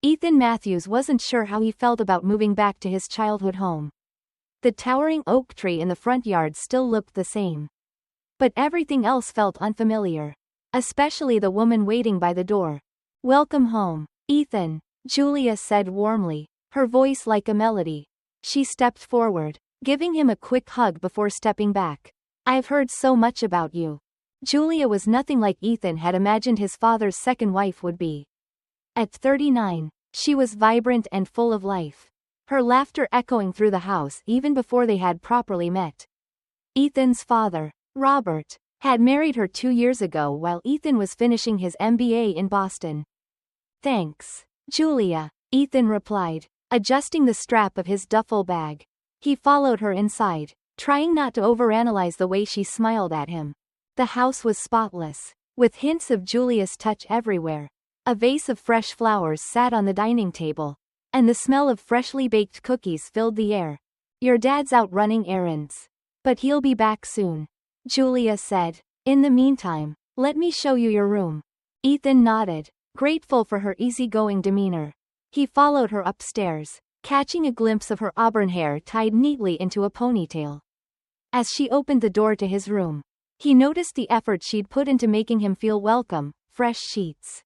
Ethan Matthews wasn't sure how he felt about moving back to his childhood home. The towering oak tree in the front yard still looked the same. But everything else felt unfamiliar. Especially the woman waiting by the door. "Welcome home, Ethan," Julia said warmly, her voice like a melody. She stepped forward, giving him a quick hug before stepping back. "I've heard so much about you." Julia was nothing like Ethan had imagined his father's second wife would be. At 39, she was vibrant and full of life. Her laughter echoing through the house even before they had properly met. Ethan's father, Robert, had married her 2 years ago while Ethan was finishing his MBA in Boston. "Thanks, Julia," Ethan replied, adjusting the strap of his duffel bag. He followed her inside, trying not to overanalyze the way she smiled at him. The house was spotless, with hints of Julia's touch everywhere. A vase of fresh flowers sat on the dining table, and the smell of freshly baked cookies filled the air. "Your dad's out running errands. But he'll be back soon," Julia said. "In the meantime, let me show you your room." Ethan nodded, grateful for her easygoing demeanor. He followed her upstairs, catching a glimpse of her auburn hair tied neatly into a ponytail. As she opened the door to his room, he noticed the effort she'd put into making him feel welcome: fresh sheets,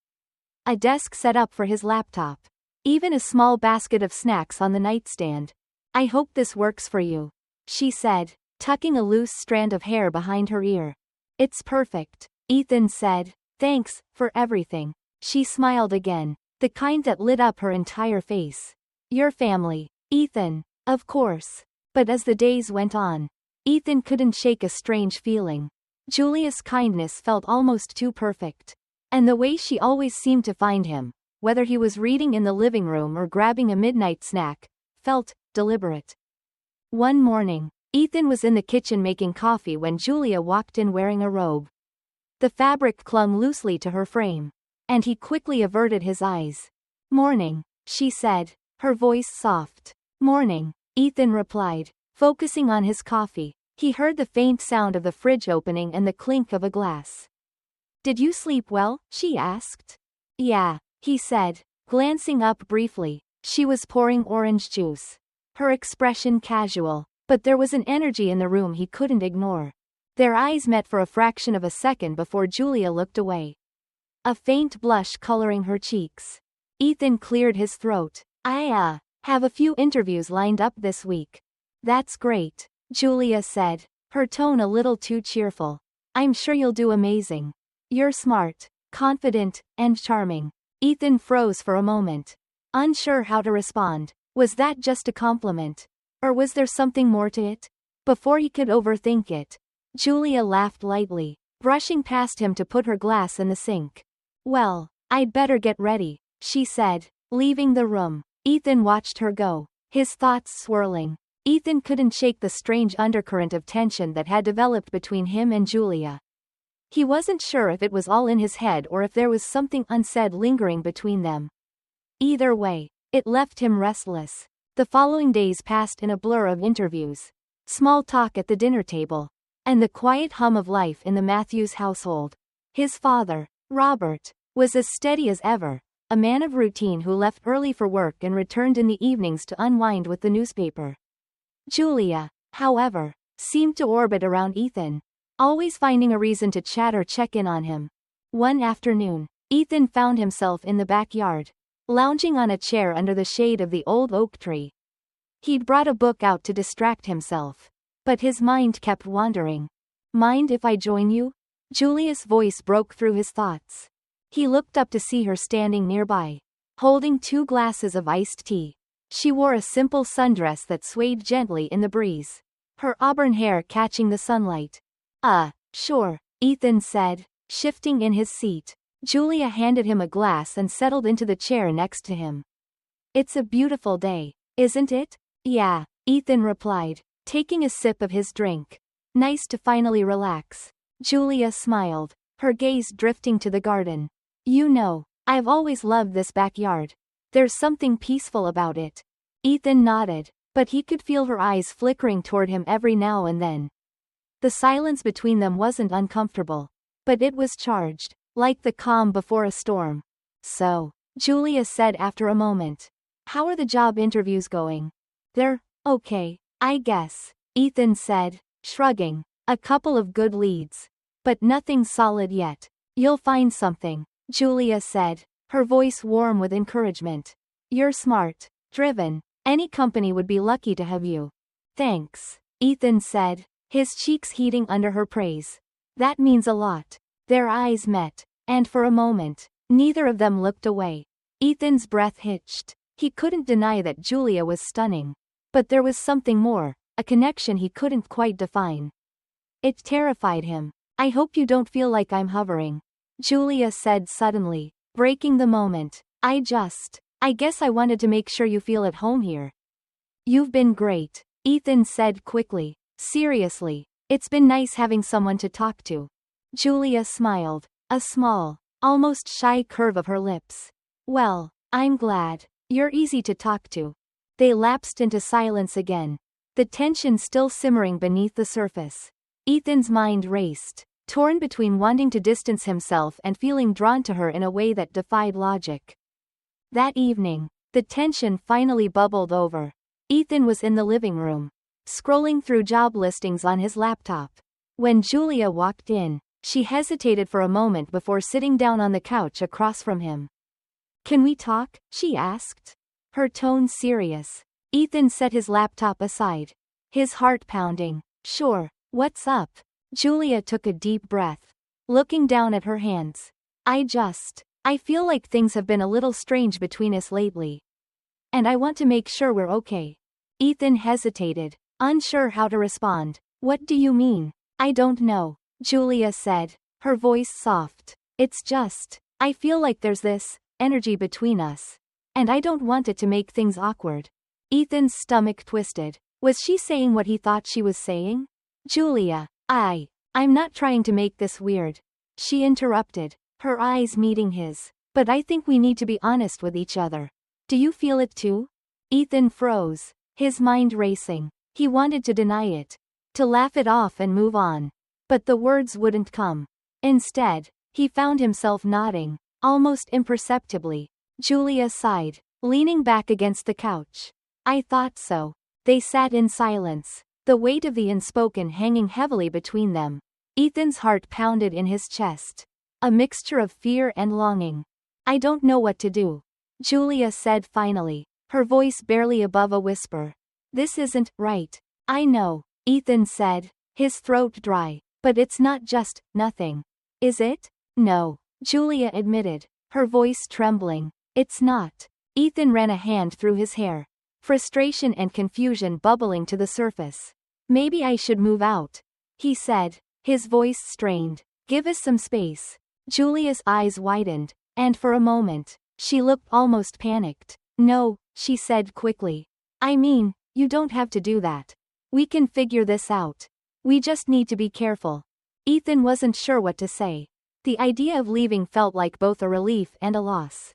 a desk set up for his laptop, even a small basket of snacks on the nightstand. "I hope this works for you," she said, tucking a loose strand of hair behind her ear. "It's perfect," Ethan said. "Thanks for everything." She smiled again, the kind that lit up her entire face. "Your family, Ethan." "Of course." But as the days went on, Ethan couldn't shake a strange feeling. Julia's kindness felt almost too perfect. And the way she always seemed to find him, whether he was reading in the living room or grabbing a midnight snack, felt deliberate. One morning, Ethan was in the kitchen making coffee when Julia walked in wearing a robe. The fabric clung loosely to her frame, and he quickly averted his eyes. "Morning," she said, her voice soft. "Morning," Ethan replied, focusing on his coffee. He heard the faint sound of the fridge opening and the clink of a glass. "Did you sleep well?" she asked. "Yeah," he said, glancing up briefly. She was pouring orange juice. Her expression casual, but there was an energy in the room he couldn't ignore. Their eyes met for a fraction of a second before Julia looked away, a faint blush coloring her cheeks. Ethan cleared his throat. "I have a few interviews lined up this week." "That's great," Julia said, her tone a little too cheerful. "I'm sure you'll do amazing. You're smart, confident, and charming." Ethan froze for a moment, unsure how to respond. Was that just a compliment? Or was there something more to it? Before he could overthink it, Julia laughed lightly, brushing past him to put her glass in the sink. "Well, I'd better get ready," she said, leaving the room. Ethan watched her go, his thoughts swirling. Ethan couldn't shake the strange undercurrent of tension that had developed between him and Julia. He wasn't sure if it was all in his head or if there was something unsaid lingering between them. Either way, it left him restless. The following days passed in a blur of interviews, small talk at the dinner table, and the quiet hum of life in the Matthews household. His father, Robert, was as steady as ever, a man of routine who left early for work and returned in the evenings to unwind with the newspaper. Julia, however, seemed to orbit around Ethan, always finding a reason to chat or check in on him. One afternoon, Ethan found himself in the backyard, lounging on a chair under the shade of the old oak tree. He'd brought a book out to distract himself, but his mind kept wandering. "Mind if I join you?" Julia's voice broke through his thoughts. He looked up to see her standing nearby, holding 2 glasses of iced tea. She wore a simple sundress that swayed gently in the breeze, her auburn hair catching the sunlight. Sure," Ethan said, shifting in his seat. Julia handed him a glass and settled into the chair next to him. "It's a beautiful day, isn't it?" "Yeah," Ethan replied, taking a sip of his drink. "Nice to finally relax." Julia smiled, her gaze drifting to the garden. "You know, I've always loved this backyard. There's something peaceful about it." Ethan nodded, but he could feel her eyes flickering toward him every now and then. The silence between them wasn't uncomfortable, but it was charged, like the calm before a storm. "So, Julia said after a moment. How are the job interviews going? They're okay, I guess, Ethan said, shrugging. A couple of good leads. But nothing solid yet. You'll find something, Julia said, her voice warm with encouragement. You're smart, driven. Any company would be lucky to have you. Thanks, Ethan said, his cheeks heating under her praise. That means a lot. Their eyes met, and for a moment, neither of them looked away. Ethan's breath hitched. He couldn't deny that Julia was stunning. But there was something more, a connection he couldn't quite define. It terrified him. I hope you don't feel like I'm hovering, Julia said suddenly, breaking the moment. I guess I wanted to make sure you feel at home here. You've been great, Ethan said quickly. Seriously, it's been nice having someone to talk to. Julia smiled, a small, almost shy curve of her lips. Well, I'm glad. You're easy to talk to. They lapsed into silence again, the tension still simmering beneath the surface. Ethan's mind raced, torn between wanting to distance himself and feeling drawn to her in a way that defied logic. That evening, the tension finally bubbled over. Ethan was in the living room, scrolling through job listings on his laptop. When Julia walked in, she hesitated for a moment before sitting down on the couch across from him. Can we talk? She asked. Her tone serious. Ethan set his laptop aside, his heart pounding. Sure, what's up? Julia took a deep breath, looking down at her hands. I feel like things have been a little strange between us lately. And I want to make sure we're okay. Ethan hesitated, unsure how to respond. What do you mean? I don't know, Julia said, her voice soft. It's just, I feel like there's this energy between us. And I don't want it to make things awkward. Ethan's stomach twisted. Was she saying what he thought she was saying? Julia, I'm not trying to make this weird, she interrupted, her eyes meeting his. But I think we need to be honest with each other. Do you feel it too? Ethan froze, his mind racing. He wanted to deny it, to laugh it off and move on. But the words wouldn't come. Instead, he found himself nodding, almost imperceptibly. Julia sighed, leaning back against the couch. I thought so. They sat in silence, the weight of the unspoken hanging heavily between them. Ethan's heart pounded in his chest, a mixture of fear and longing. I don't know what to do, Julia said finally, her voice barely above a whisper. This isn't right. I know, Ethan said, his throat dry. But it's not just nothing. Is it? No, Julia admitted, her voice trembling. It's not. Ethan ran a hand through his hair, frustration and confusion bubbling to the surface. Maybe I should move out, he said, his voice strained. Give us some space. Julia's eyes widened, and for a moment, she looked almost panicked. No, she said quickly. I mean, you don't have to do that. We can figure this out. We just need to be careful. Ethan wasn't sure what to say. The idea of leaving felt like both a relief and a loss.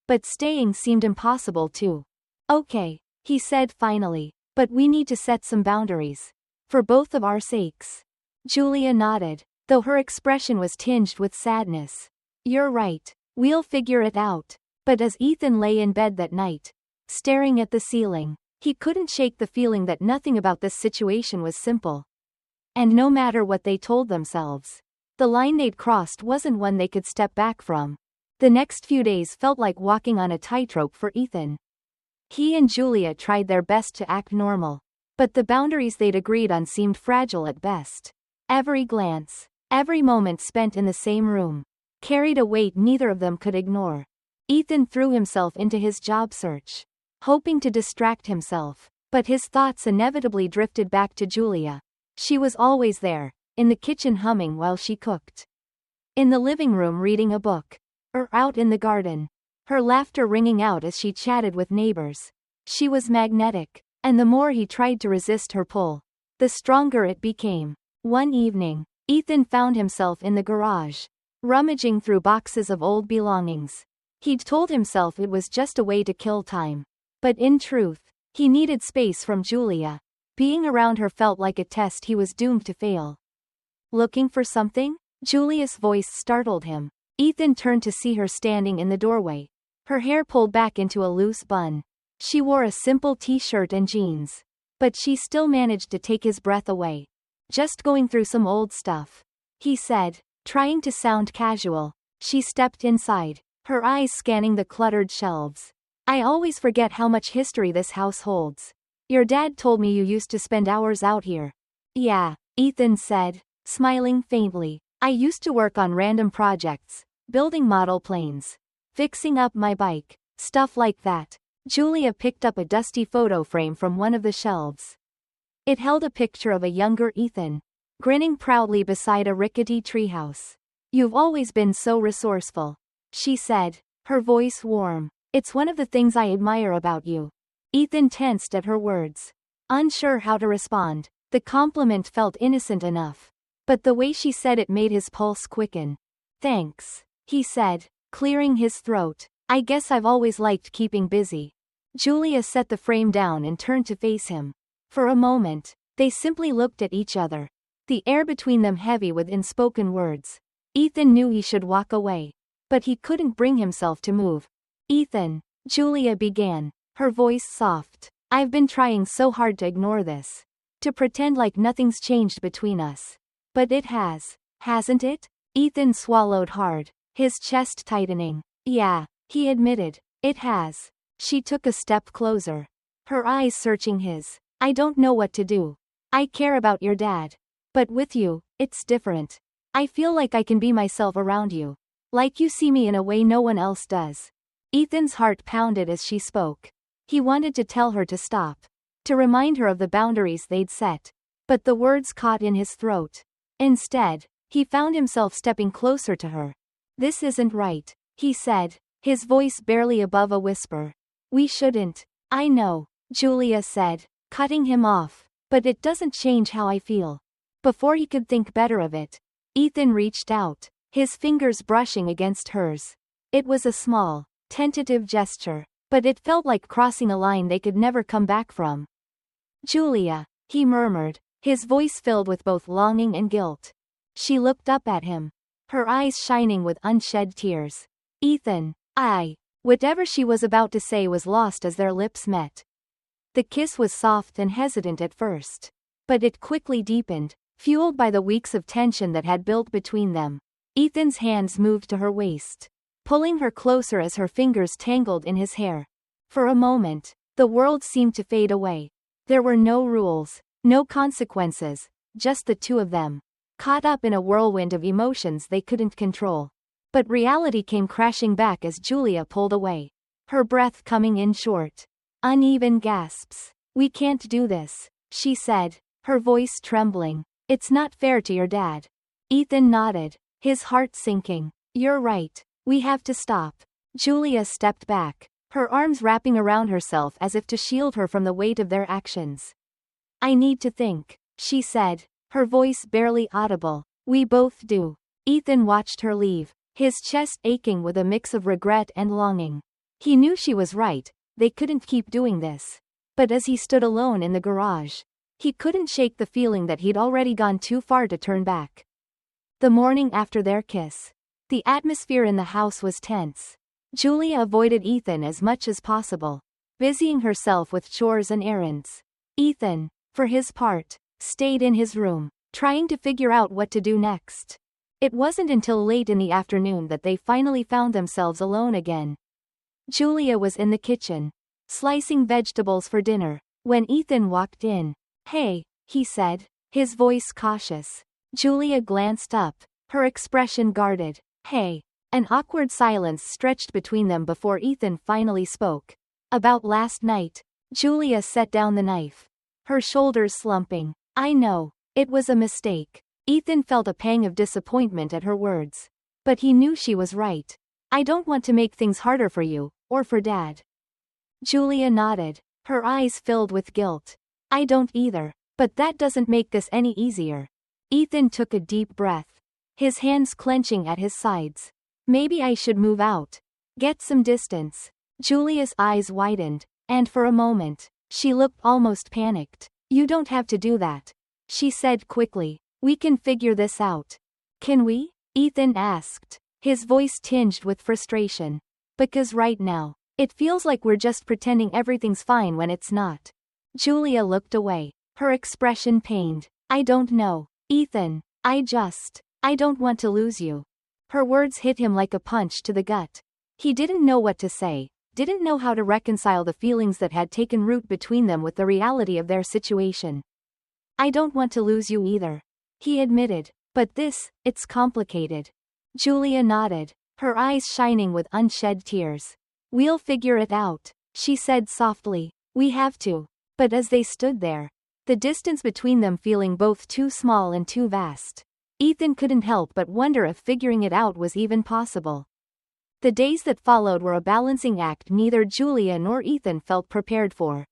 But staying seemed impossible too. Okay, he said finally, but we need to set some boundaries. For both of our sakes. Julia nodded, though her expression was tinged with sadness. You're right, we'll figure it out. But as Ethan lay in bed that night, staring at the ceiling, he couldn't shake the feeling that nothing about this situation was simple. And no matter what they told themselves, the line they'd crossed wasn't one they could step back from. The next few days felt like walking on a tightrope for Ethan. He and Julia tried their best to act normal, but the boundaries they'd agreed on seemed fragile at best. Every glance, every moment spent in the same room, carried a weight neither of them could ignore. Ethan threw himself into his job search, hoping to distract himself, but his thoughts inevitably drifted back to Julia. She was always there, in the kitchen humming while she cooked, in the living room reading a book, or out in the garden, her laughter ringing out as she chatted with neighbors. She was magnetic, and the more he tried to resist her pull, the stronger it became. One evening, Ethan found himself in the garage, rummaging through boxes of old belongings. He'd told himself it was just a way to kill time. But in truth, he needed space from Julia. Being around her felt like a test he was doomed to fail. Looking for something? Julia's voice startled him. Ethan turned to see her standing in the doorway, her hair pulled back into a loose bun. She wore a simple t-shirt and jeans. But she still managed to take his breath away. Just going through some old stuff, he said, trying to sound casual. She stepped inside, her eyes scanning the cluttered shelves. I always forget how much history this house holds. Your dad told me you used to spend hours out here. Yeah, Ethan said, smiling faintly. I used to work on random projects, building model planes, fixing up my bike, stuff like that. Julia picked up a dusty photo frame from one of the shelves. It held a picture of a younger Ethan, grinning proudly beside a rickety treehouse. You've always been so resourceful, she said, her voice warm. It's one of the things I admire about you. Ethan tensed at her words, unsure how to respond. The compliment felt innocent enough, but the way she said it made his pulse quicken. Thanks, he said, clearing his throat. I guess I've always liked keeping busy. Julia set the frame down and turned to face him. For a moment, they simply looked at each other, the air between them heavy with unspoken words. Ethan knew he should walk away, but he couldn't bring himself to move. Ethan, Julia began, her voice soft. I've been trying so hard to ignore this, to pretend like nothing's changed between us. But it has, hasn't it? Ethan swallowed hard, his chest tightening. Yeah, he admitted, it has. She took a step closer, her eyes searching his. I don't know what to do. I care about your dad. But with you, it's different. I feel like I can be myself around you. Like you see me in a way no one else does. Ethan's heart pounded as she spoke. He wanted to tell her to stop, to remind her of the boundaries they'd set. But the words caught in his throat. Instead, he found himself stepping closer to her. This isn't right, he said, his voice barely above a whisper. We shouldn't. I know, Julia said, cutting him off, but it doesn't change how I feel. Before he could think better of it, Ethan reached out, his fingers brushing against hers. It was a small, tentative gesture, but it felt like crossing a line they could never come back from. Julia, he murmured, his voice filled with both longing and guilt. She looked up at him, her eyes shining with unshed tears. Ethan, whatever she was about to say was lost as their lips met. The kiss was soft and hesitant at first, but it quickly deepened, fueled by the weeks of tension that had built between them. Ethan's hands moved to her waist, pulling her closer as her fingers tangled in his hair. For a moment, the world seemed to fade away. There were no rules, no consequences, just the two of them, caught up in a whirlwind of emotions they couldn't control. But reality came crashing back as Julia pulled away, her breath coming in short, uneven gasps. We can't do this, she said, her voice trembling. It's not fair to your dad. Ethan nodded, his heart sinking. You're right, we have to stop. Julia stepped back, her arms wrapping around herself as if to shield her from the weight of their actions. I need to think, she said, her voice barely audible. We both do. Ethan watched her leave, his chest aching with a mix of regret and longing. He knew she was right, they couldn't keep doing this. But as he stood alone in the garage, he couldn't shake the feeling that he'd already gone too far to turn back. The morning after their kiss, the atmosphere in the house was tense. Julia avoided Ethan as much as possible, busying herself with chores and errands. Ethan, for his part, stayed in his room, trying to figure out what to do next. It wasn't until late in the afternoon that they finally found themselves alone again. Julia was in the kitchen, slicing vegetables for dinner, when Ethan walked in. Hey, he said, his voice cautious. Julia glanced up, her expression guarded. Hey. An awkward silence stretched between them before Ethan finally spoke. About last night. Julia set down the knife, her shoulders slumping. I know, it was a mistake. Ethan felt a pang of disappointment at her words. But he knew she was right. I don't want to make things harder for you, or for Dad. Julia nodded, her eyes filled with guilt. I don't either, but that doesn't make this any easier. Ethan took a deep breath, his hands clenching at his sides. Maybe I should move out. Get some distance. Julia's eyes widened, and for a moment, she looked almost panicked. You don't have to do that, she said quickly. We can figure this out. Can we? Ethan asked, his voice tinged with frustration. Because right now, it feels like we're just pretending everything's fine when it's not. Julia looked away, her expression pained. I don't know, Ethan. I don't want to lose you. Her words hit him like a punch to the gut. He didn't know what to say, didn't know how to reconcile the feelings that had taken root between them with the reality of their situation. I don't want to lose you either, he admitted, but it's complicated. Julia nodded, her eyes shining with unshed tears. We'll figure it out, she said softly. We have to. But as they stood there, the distance between them feeling both too small and too vast, Ethan couldn't help but wonder if figuring it out was even possible. The days that followed were a balancing act neither Julia nor Ethan felt prepared for.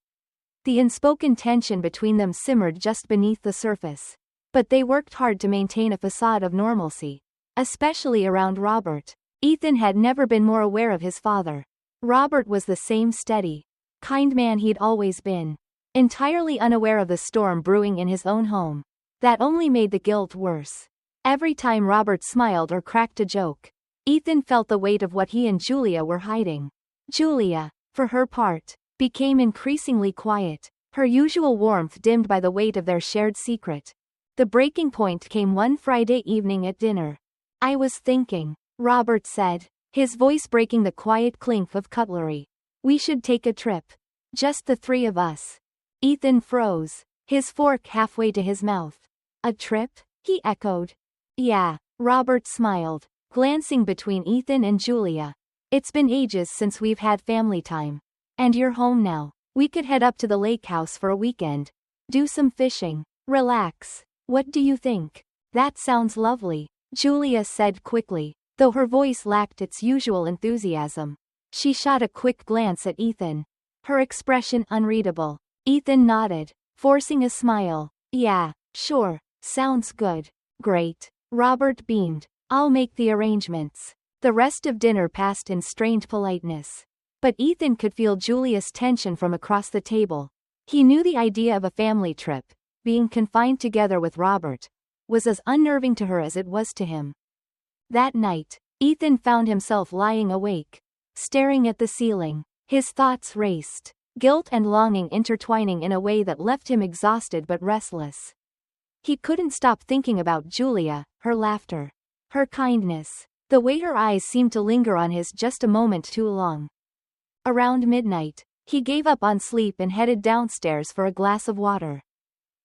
The unspoken tension between them simmered just beneath the surface, but they worked hard to maintain a facade of normalcy, especially around Robert. Ethan had never been more aware of his father. Robert was the same steady, kind man he'd always been, entirely unaware of the storm brewing in his own home. That only made the guilt worse. Every time Robert smiled or cracked a joke, Ethan felt the weight of what he and Julia were hiding. Julia, for her part, became increasingly quiet, her usual warmth dimmed by the weight of their shared secret. The breaking point came one Friday evening at dinner. I was thinking, Robert said, his voice breaking the quiet clink of cutlery. We should take a trip. Just the three of us. Ethan froze, his fork halfway to his mouth. A trip? He echoed. Yeah, Robert smiled, glancing between Ethan and Julia. It's been ages since we've had family time. And you're home now. We could head up to the lake house for a weekend. Do some fishing. Relax. What do you think? That sounds lovely, Julia said quickly, though her voice lacked its usual enthusiasm. She shot a quick glance at Ethan, her expression unreadable. Ethan nodded, forcing a smile. Yeah, sure, sounds good. Great. Robert beamed. I'll make the arrangements. The rest of dinner passed in strained politeness. But Ethan could feel Julia's tension from across the table. He knew the idea of a family trip, being confined together with Robert, was as unnerving to her as it was to him. That night, Ethan found himself lying awake, staring at the ceiling. His thoughts raced, guilt and longing intertwining in a way that left him exhausted but restless. He couldn't stop thinking about Julia, her laughter, her kindness, the way her eyes seemed to linger on his just a moment too long. Around midnight, he gave up on sleep and headed downstairs for a glass of water.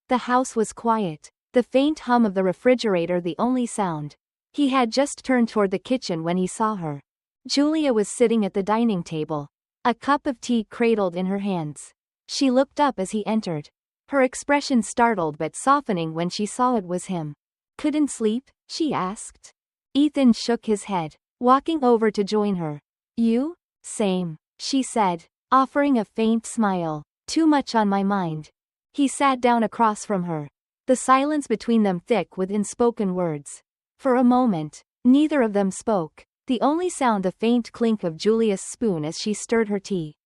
The house was quiet, the faint hum of the refrigerator the only sound. He had just turned toward the kitchen when he saw her. Julia was sitting at the dining table, a cup of tea cradled in her hands. She looked up as he entered, her expression startled but softening when she saw it was him. Couldn't sleep? She asked. Ethan shook his head, walking over to join her. You? Same, she said, offering a faint smile. Too much on my mind. He sat down across from her, the silence between them thick with unspoken words. For a moment, neither of them spoke, the only sound the faint clink of Julia's spoon as she stirred her tea.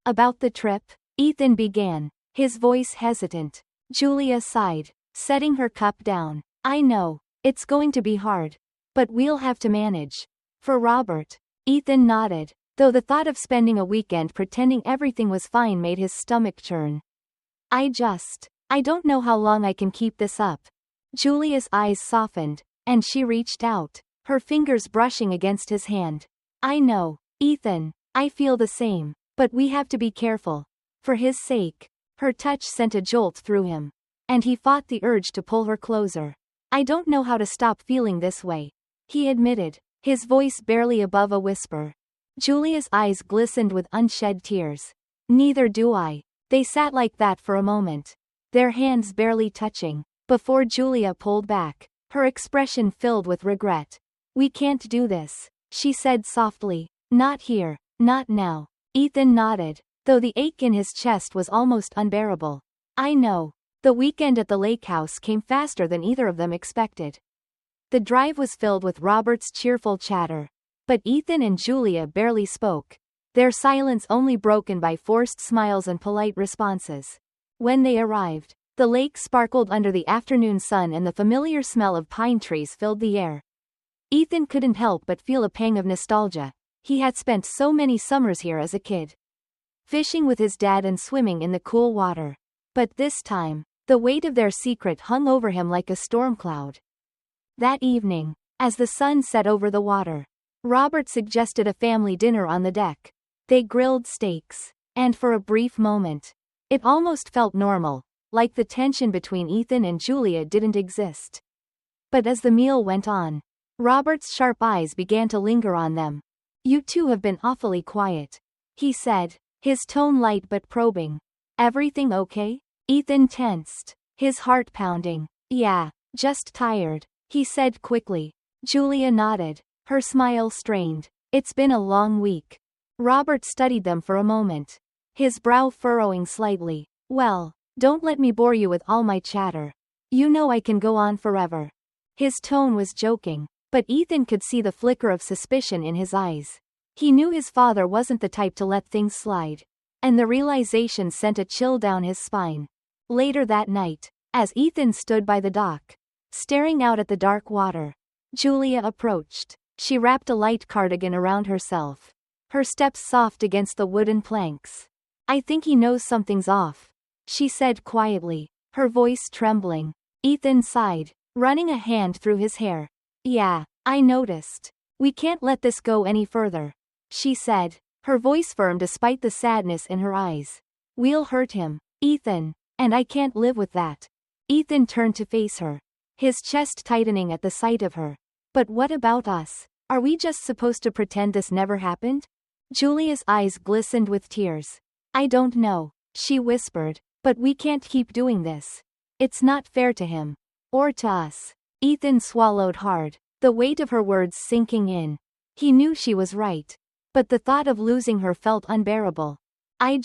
About the trip? Ethan began, his voice hesitant. Julia sighed, setting her cup down. I know, it's going to be hard. But we'll have to manage. For Robert. Ethan nodded, though the thought of spending a weekend pretending everything was fine made his stomach churn. I don't know how long I can keep this up. Julia's eyes softened, and she reached out, her fingers brushing against his hand. I know, Ethan, I feel the same, but we have to be careful. For his sake. Her touch sent a jolt through him, and he fought the urge to pull her closer. I don't know how to stop feeling this way, he admitted, his voice barely above a whisper. Julia's eyes glistened with unshed tears. Neither do I. They sat like that for a moment, their hands barely touching, before Julia pulled back, her expression filled with regret. We can't do this, she said softly. Not here, not now. Ethan nodded, though the ache in his chest was almost unbearable. I know. The weekend at the lake house came faster than either of them expected. The drive was filled with Robert's cheerful chatter. But Ethan and Julia barely spoke, their silence only broken by forced smiles and polite responses. When they arrived, the lake sparkled under the afternoon sun and the familiar smell of pine trees filled the air. Ethan couldn't help but feel a pang of nostalgia. He had spent so many summers here as a kid, fishing with his dad and swimming in the cool water. But this time, the weight of their secret hung over him like a storm cloud. That evening, as the sun set over the water, Robert suggested a family dinner on the deck. They grilled steaks, and for a brief moment, it almost felt normal, like the tension between Ethan and Julia didn't exist. But as the meal went on, Robert's sharp eyes began to linger on them. "You two have been awfully quiet," he said, his tone light but probing. "Everything okay?" Ethan tensed, his heart pounding. "Yeah, just tired," he said quickly. Julia nodded, her smile strained. "It's been a long week." Robert studied them for a moment, his brow furrowing slightly. "Well, don't let me bore you with all my chatter. You know I can go on forever." His tone was joking, but Ethan could see the flicker of suspicion in his eyes. He knew his father wasn't the type to let things slide, and the realization sent a chill down his spine. Later that night, as Ethan stood by the dock, staring out at the dark water, Julia approached. She wrapped a light cardigan around herself, her steps soft against the wooden planks. "I think he knows something's off," she said quietly, her voice trembling. Ethan sighed, running a hand through his hair. "Yeah, I noticed. We can't let this go any further," she said, her voice firm despite the sadness in her eyes. "We'll hurt him, Ethan, and I can't live with that." Ethan turned to face her, his chest tightening at the sight of her. "But what about us? Are we just supposed to pretend this never happened?" Julia's eyes glistened with tears. "I don't know," she whispered, "but we can't keep doing this. It's not fair to him. Or to us." Ethan swallowed hard, the weight of her words sinking in. He knew she was right, but the thought of losing her felt unbearable. I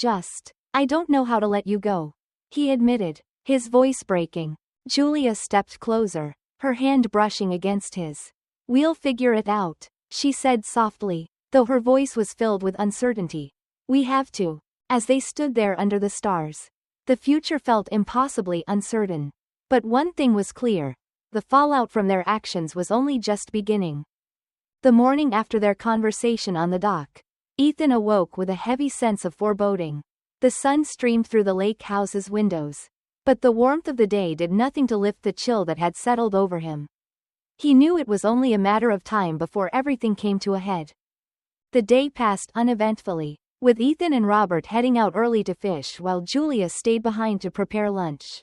don't know how to let you go," he admitted, his voice breaking. Julia stepped closer, her hand brushing against his. "We'll figure it out," she said softly, though her voice was filled with uncertainty. "We have to." As they stood there under the stars, the future felt impossibly uncertain. But one thing was clear: the fallout from their actions was only just beginning. The morning after their conversation on the dock, Ethan awoke with a heavy sense of foreboding. The sun streamed through the lake house's windows, but the warmth of the day did nothing to lift the chill that had settled over him. He knew it was only a matter of time before everything came to a head. The day passed uneventfully, with Ethan and Robert heading out early to fish while Julia stayed behind to prepare lunch.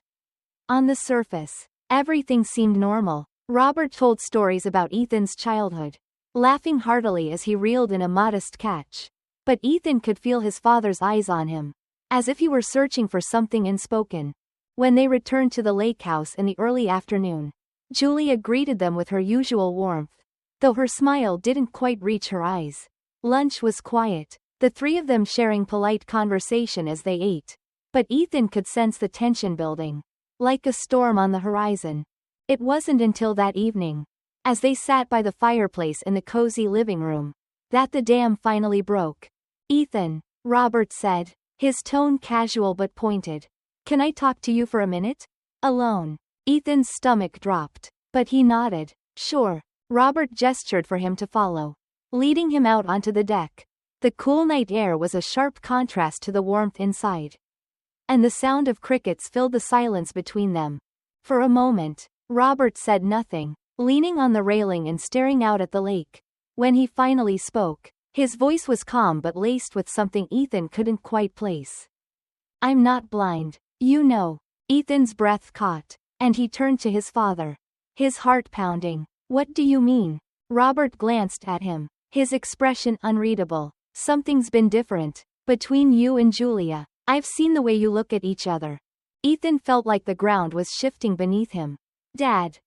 On the surface, everything seemed normal. Robert told stories about Ethan's childhood, laughing heartily as he reeled in a modest catch. But Ethan could feel his father's eyes on him, as if he were searching for something unspoken. When they returned to the lake house in the early afternoon, Julia greeted them with her usual warmth, though her smile didn't quite reach her eyes. Lunch was quiet, the three of them sharing polite conversation as they ate. But Ethan could sense the tension building, like a storm on the horizon. It wasn't until that evening, as they sat by the fireplace in the cozy living room, that the dam finally broke. "Ethan," Robert said, his tone casual but pointed, "can I talk to you for a minute? Alone?" Ethan's stomach dropped, but he nodded. "Sure." Robert gestured for him to follow, leading him out onto the deck. The cool night air was a sharp contrast to the warmth inside, and the sound of crickets filled the silence between them. For a moment, Robert said nothing, leaning on the railing and staring out at the lake. When he finally spoke, his voice was calm but laced with something Ethan couldn't quite place. "I'm not blind, you know." Ethan's breath caught, and he turned to his father, his heart pounding. "What do you mean?" Robert glanced at him, his expression unreadable. "Something's been different between you and Julia. I've seen the way you look at each other." Ethan felt like the ground was shifting beneath him. "Dad,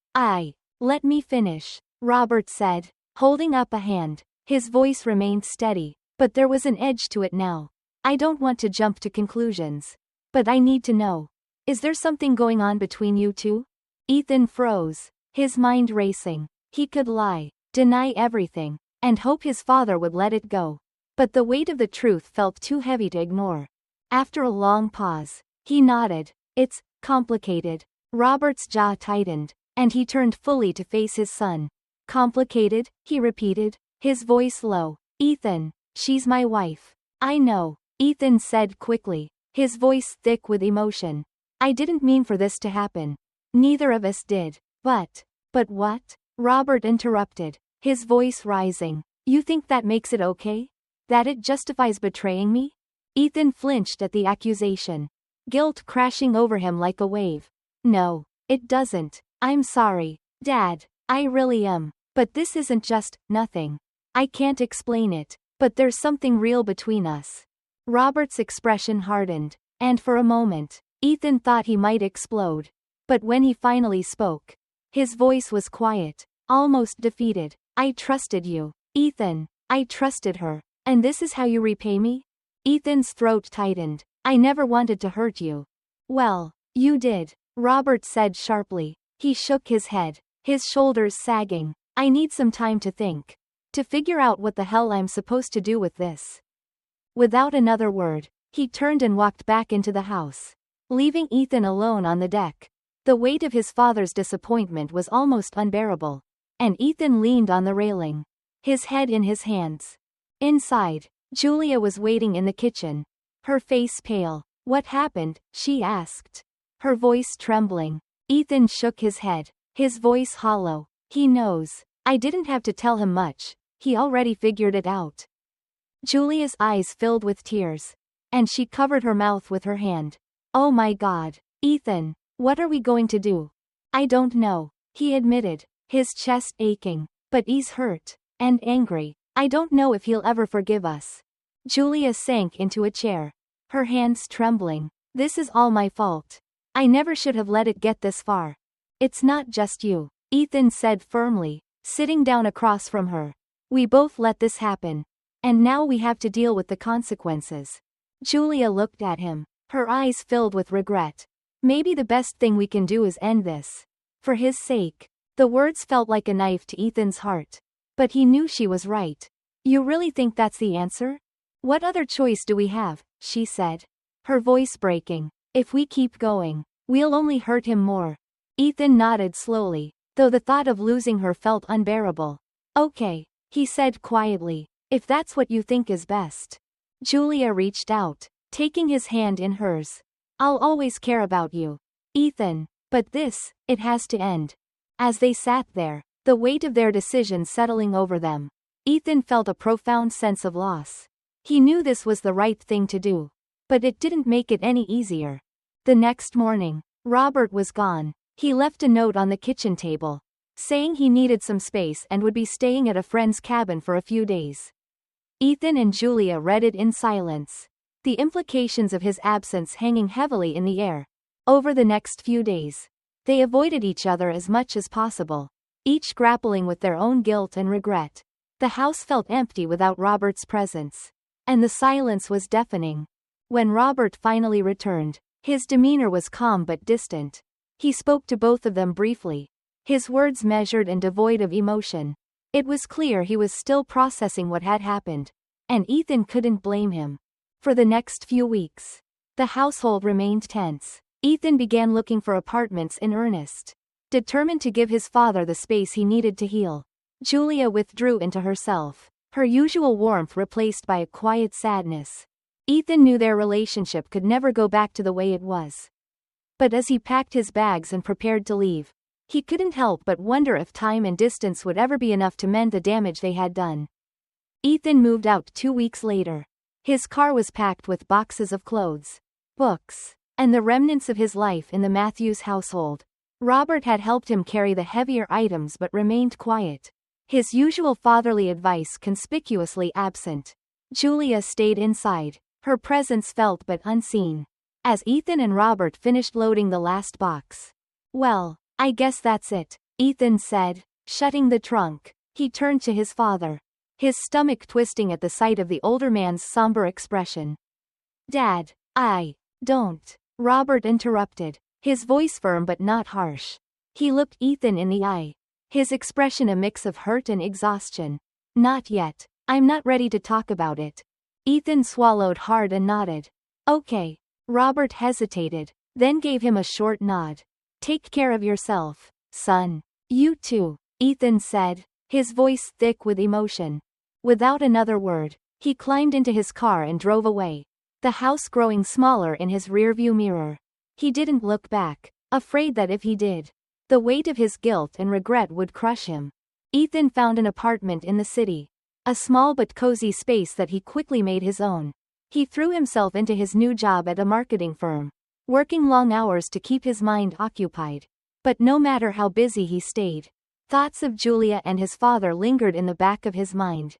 let me finish," Robert said, holding up a hand. His voice remained steady, but there was an edge to it now. "I don't want to jump to conclusions, but I need to know. Is there something going on between you two?" Ethan froze, his mind racing. He could lie, deny everything, and hope his father would let it go. But the weight of the truth felt too heavy to ignore. After a long pause, he nodded. "It's complicated." Robert's jaw tightened, and he turned fully to face his son. "Complicated?" he repeated, his voice low. Ethan, she's my wife. I know, Ethan said quickly, his voice thick with emotion. I didn't mean for this to happen. Neither of us did. But what? Robert interrupted, his voice rising. You think that makes it okay? That it justifies betraying me? Ethan flinched at the accusation, guilt crashing over him like a wave. No, it doesn't. I'm sorry, Dad. I really am. But this isn't just nothing. I can't explain it, but there's something real between us. Robert's expression hardened, and for a moment, Ethan thought he might explode. But when he finally spoke, his voice was quiet, almost defeated. I trusted you, Ethan. I trusted her. And this is how you repay me? Ethan's throat tightened. I never wanted to hurt you. Well, you did, Robert said sharply. He shook his head, his shoulders sagging. I need some time to think. To figure out what the hell I'm supposed to do with this. Without another word, he turned and walked back into the house, leaving Ethan alone on the deck. The weight of his father's disappointment was almost unbearable, and Ethan leaned on the railing, his head in his hands. Inside, Julia was waiting in the kitchen, her face pale. What happened? She asked, her voice trembling. Ethan shook his head, his voice hollow. He knows. I didn't have to tell him much. He already figured it out. Julia's eyes filled with tears, and she covered her mouth with her hand. Oh my God, Ethan, what are we going to do? I don't know, he admitted, his chest aching. But he's hurt, and angry. I don't know if he'll ever forgive us. Julia sank into a chair, her hands trembling. This is all my fault. I never should have let it get this far. It's not just you, Ethan said firmly, sitting down across from her. We both let this happen. And now we have to deal with the consequences. Julia looked at him, her eyes filled with regret. Maybe the best thing we can do is end this. For his sake. The words felt like a knife to Ethan's heart. But he knew she was right. You really think that's the answer? What other choice do we have? She said, her voice breaking. If we keep going, we'll only hurt him more. Ethan nodded slowly, though the thought of losing her felt unbearable. Okay, he said quietly, if that's what you think is best. Julia reached out, taking his hand in hers. I'll always care about you, Ethan. But this, it has to end. As they sat there, the weight of their decision settling over them, Ethan felt a profound sense of loss. He knew this was the right thing to do, but it didn't make it any easier. The next morning, Robert was gone. He left a note on the kitchen table, saying he needed some space and would be staying at a friend's cabin for a few days. Ethan and Julia read it in silence, the implications of his absence hanging heavily in the air. Over the next few days, they avoided each other as much as possible, each grappling with their own guilt and regret. The house felt empty without Robert's presence, and the silence was deafening. When Robert finally returned, his demeanor was calm but distant. He spoke to both of them briefly, his words measured and devoid of emotion. It was clear he was still processing what had happened, and Ethan couldn't blame him. For the next few weeks, the household remained tense. Ethan began looking for apartments in earnest, determined to give his father the space he needed to heal. Julia withdrew into herself, her usual warmth replaced by a quiet sadness. Ethan knew their relationship could never go back to the way it was. But as he packed his bags and prepared to leave, he couldn't help but wonder if time and distance would ever be enough to mend the damage they had done. Ethan moved out 2 weeks later. His car was packed with boxes of clothes, books, and the remnants of his life in the Matthews household. Robert had helped him carry the heavier items but remained quiet, his usual fatherly advice conspicuously absent. Julia stayed inside, her presence felt but unseen. As Ethan and Robert finished loading the last box. Well, I guess that's it, Ethan said, shutting the trunk. He turned to his father, his stomach twisting at the sight of the older man's somber expression. Dad, don't. Robert interrupted, his voice firm but not harsh. He looked Ethan in the eye, his expression a mix of hurt and exhaustion. Not yet. I'm not ready to talk about it. Ethan swallowed hard and nodded. Okay. Robert hesitated, then gave him a short nod. Take care of yourself, son. You too, Ethan said, his voice thick with emotion. Without another word, he climbed into his car and drove away, the house growing smaller in his rearview mirror. He didn't look back, afraid that if he did, the weight of his guilt and regret would crush him. Ethan found an apartment in the city, a small but cozy space that he quickly made his own. He threw himself into his new job at a marketing firm, working long hours to keep his mind occupied. But no matter how busy he stayed, thoughts of Julia and his father lingered in the back of his mind.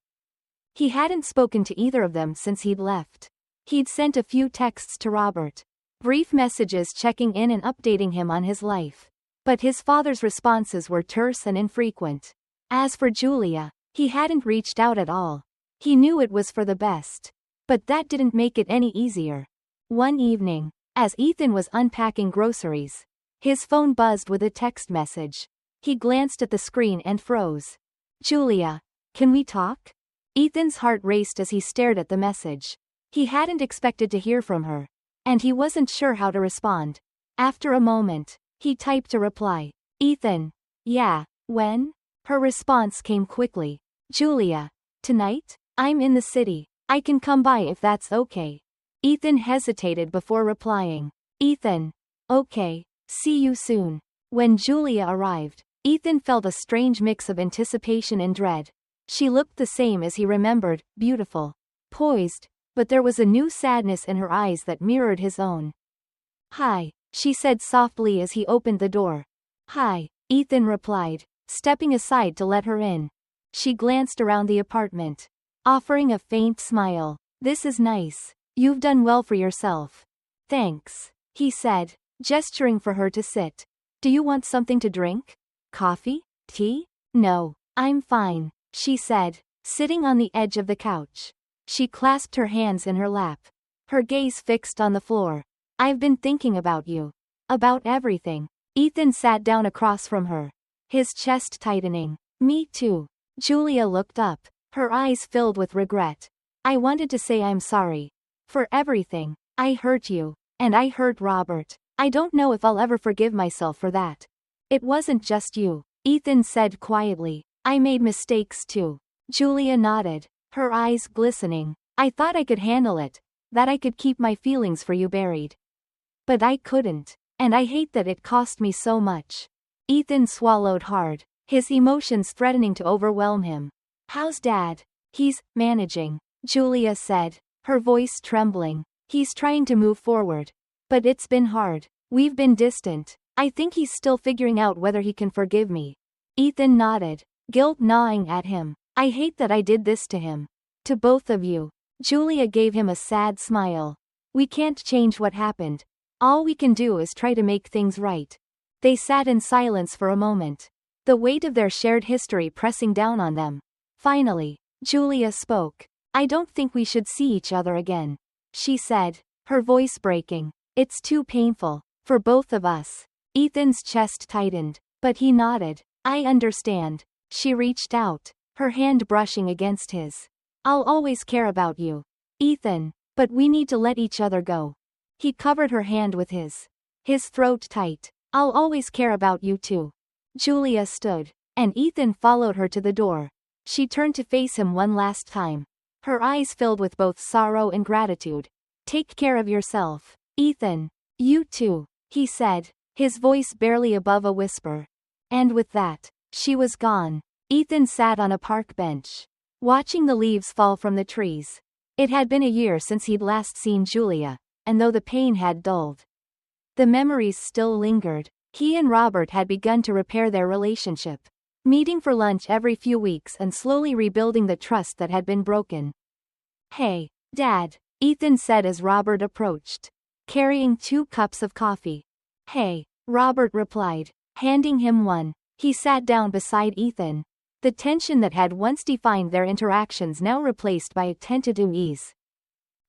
He hadn't spoken to either of them since he'd left. He'd sent a few texts to Robert, brief messages checking in and updating him on his life. But his father's responses were terse and infrequent. As for Julia, he hadn't reached out at all. He knew it was for the best. But that didn't make it any easier. One evening, as Ethan was unpacking groceries, his phone buzzed with a text message. He glanced at the screen and froze. "Julia, can we talk?" Ethan's heart raced as he stared at the message. He hadn't expected to hear from her, and he wasn't sure how to respond. After a moment, he typed a reply. "Ethan. Yeah, when?" Her response came quickly. "Julia. Tonight? I'm in the city. I can come by if that's okay." Ethan hesitated before replying. "Ethan. Okay. See you soon." When Julia arrived, Ethan felt a strange mix of anticipation and dread. She looked the same as he remembered, beautiful, poised, but there was a new sadness in her eyes that mirrored his own. "Hi," she said softly as he opened the door. "Hi," Ethan replied, stepping aside to let her in. She glanced around the apartment, offering a faint smile. "This is nice. You've done well for yourself." "Thanks," he said, gesturing for her to sit. "Do you want something to drink? Coffee? Tea?" "No, I'm fine," she said, sitting on the edge of the couch. She clasped her hands in her lap, her gaze fixed on the floor. "I've been thinking about you. About everything." Ethan sat down across from her, his chest tightening. "Me too." Julia looked up, her eyes filled with regret. "I wanted to say I'm sorry. For everything. I hurt you. And I hurt Robert. I don't know if I'll ever forgive myself for that." "It wasn't just you," Ethan said quietly. "I made mistakes too." Julia nodded, her eyes glistening. "I thought I could handle it, that I could keep my feelings for you buried. But I couldn't. And I hate that it cost me so much." Ethan swallowed hard, his emotions threatening to overwhelm him. "How's Dad?" "He's managing," Julia said, her voice trembling. "He's trying to move forward. But it's been hard. We've been distant. I think he's still figuring out whether he can forgive me." Ethan nodded, guilt gnawing at him. "I hate that I did this to him. To both of you." Julia gave him a sad smile. "We can't change what happened. All we can do is try to make things right." They sat in silence for a moment, the weight of their shared history pressing down on them. Finally, Julia spoke. "I don't think we should see each other again," she said, her voice breaking. "It's too painful. For both of us." Ethan's chest tightened, but he nodded. "I understand." She reached out, her hand brushing against his. "I'll always care about you, Ethan, but we need to let each other go." He covered her hand with his throat tight. "I'll always care about you too." Julia stood, and Ethan followed her to the door. She turned to face him one last time, her eyes filled with both sorrow and gratitude. "Take care of yourself, Ethan." "You too," he said, his voice barely above a whisper. And with that, she was gone. Ethan sat on a park bench, watching the leaves fall from the trees. It had been a year since he'd last seen Julia, and though the pain had dulled, the memories still lingered. He and Robert had begun to repair their relationship, meeting for lunch every few weeks and slowly rebuilding the trust that had been broken. "Hey, Dad," Ethan said as Robert approached, carrying 2 cups of coffee. "Hey," Robert replied, handing him one. He sat down beside Ethan, the tension that had once defined their interactions now replaced by a tentative ease.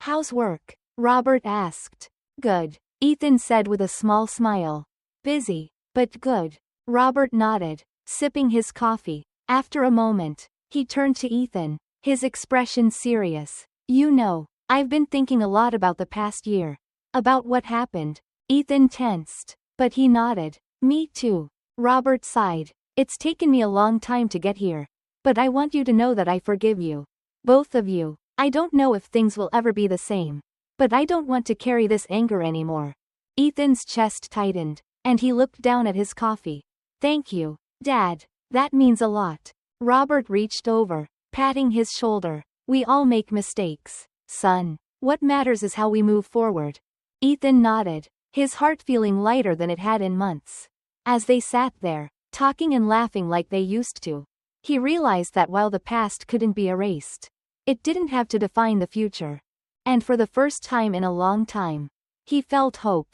"How's work?" Robert asked. "Good," Ethan said with a small smile. "Busy, but good." Robert nodded, sipping his coffee. After a moment, he turned to Ethan, his expression serious. "You know, I've been thinking a lot about the past year. About what happened." Ethan tensed, but he nodded. "Me too." Robert sighed. "It's taken me a long time to get here. But I want you to know that I forgive you." Both of you. I don't know if things will ever be the same. But I don't want to carry this anger anymore. Ethan's chest tightened, and he looked down at his coffee. Thank you, Dad. That means a lot. Robert reached over, patting his shoulder. We all make mistakes, son. What matters is how we move forward. Ethan nodded, his heart feeling lighter than it had in months. As they sat there, talking and laughing like they used to, he realized that while the past couldn't be erased, it didn't have to define the future. And for the first time in a long time, he felt hope.